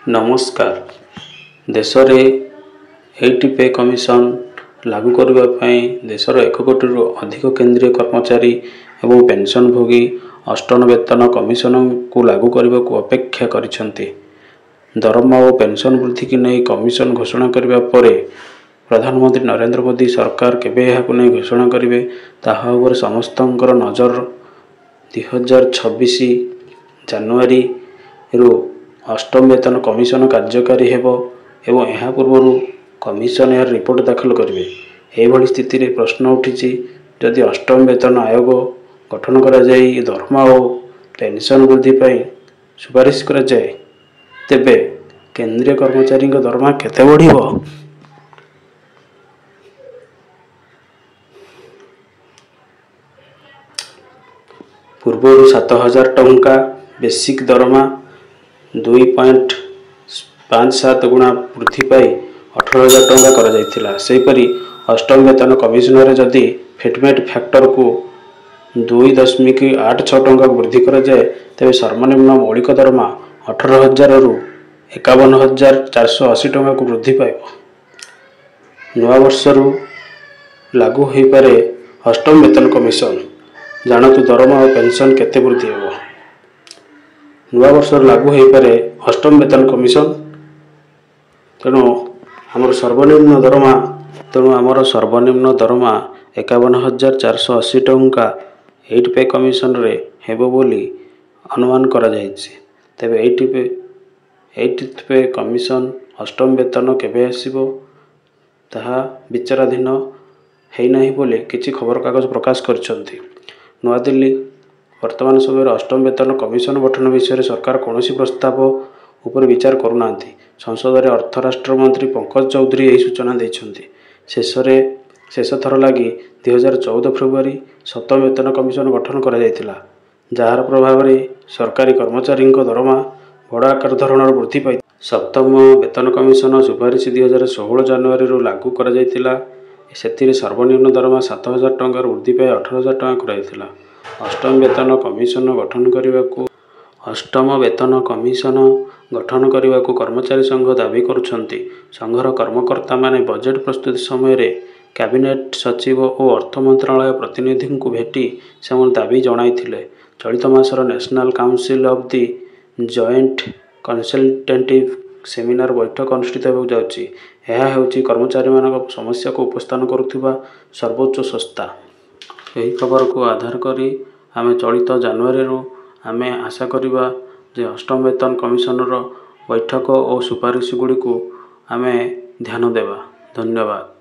नमस्कार। देश में 80 पे कमिशन लागू करने देशर 1 कोटी अधिक केंद्रीय कर्मचारी एवं पेंशनभोगी अष्टम वेतन कमिशन को लागू करने को अपेक्षा करिसेंति। दरमा और पेंशन वृद्धि की नहीं कमिशन घोषणा करने पर प्रधानमंत्री नरेंद्र मोदी सरकार केबे यहाकु नहीं घोषणा करेंगे ताहा उपर समस्तंकर नजर 2026 जानुआरी रु अष्टम वेतन कमिशन कार्यकारी हेबो एवं यह पूर्व कमिशन यार रिपोर्ट दाखल करेंगे। यह स्थिति में प्रश्न उठी जदि अष्टम वेतन आयोग गठन करा जाय दरमा और पेंशन वृद्धि पर सुपारिश करा जाय तेबे केंद्रीय कर्मचारी दरमा केते बढ़िबो। पूर्व 7,000 टंका बेसिक दरमा 2.57 गुणा वृद्धि पाई 18,000 टंका करा जायथिला। सेहीपरि अष्टम वेतन कमिशन जदि फिटमेट फैक्टर को 2.86 टंका वृद्धि करा जाए तेज सर्वनिम्न मौलिक दरमा 18,000 रु 51,480 टंका को वृद्धि पाइब। नवा वर्षरु लागू हो पारे अष्टम वेतन कमिशन जानतु दरमा और पेंशन केते वृद्धि हेबो। नवा वर्ष लागू हो पारे अष्टम वेतन कमिशन तेणु आमर सर्वनिम्न दरमा 51,480 टंका 8 पे कमिशन रे हेबो बोली अनुमान करा जायछि। तेबे 8 पे कमिशन अष्टम वेतन केबे आसीबो ताहा विचाराधीन है नहीं बोले किछि खबर कागज प्रकाश करछन्ति। नवा दिल्ली वर्तमान समय अष्टम वेतन कमिशन गठन विषय सरकार कौन प्रस्ताव उपर विचार करूना। संसद में अर्थ राष्ट्र मंत्री पंकज चौधरी यही सूचना देते। शेष थर लगी 2014 फेब्रुआरी सप्तम वेतन कमिशन गठन करा जायतिला, जार प्रभाव में सरकारी कर्मचारी दरमा बड़ आकार धरणर वृद्धि पाई। सप्तम वेतन कमिशन सुपारिश 2016 जानुआरी लागू करा जायतिला। सेथिरे सर्वनिम्न दरमा 7,000 टंका वृद्धि पाई 18,000 टंका कराइथिला। अष्टम वेतन कमिशन गठन करने को कर्मचारी संघ दाबी करुछन्ति। संघर कर्मकर्ता माने बजेट प्रस्तुति समय कैबिनेट सचिव और अर्थ मंत्रालय प्रतिनिधि को भेटी से दाबी जणाइथिले। चलित मासर national council of the joint consultative seminar बैठक अनुष्ठित होगा जाउछि। यह हेउछि कर्मचारी मानक समस्या को उपस्थान करुथिबा सर्वोच्च संस्था। यही खबर को आधार करी आमे चलित जानुआरी आमे आशा करिबा जे अष्टम वेतन कमिशन बैठक और सुपारिश गुड़ी को आमे ध्यान देवा। धन्यवाद।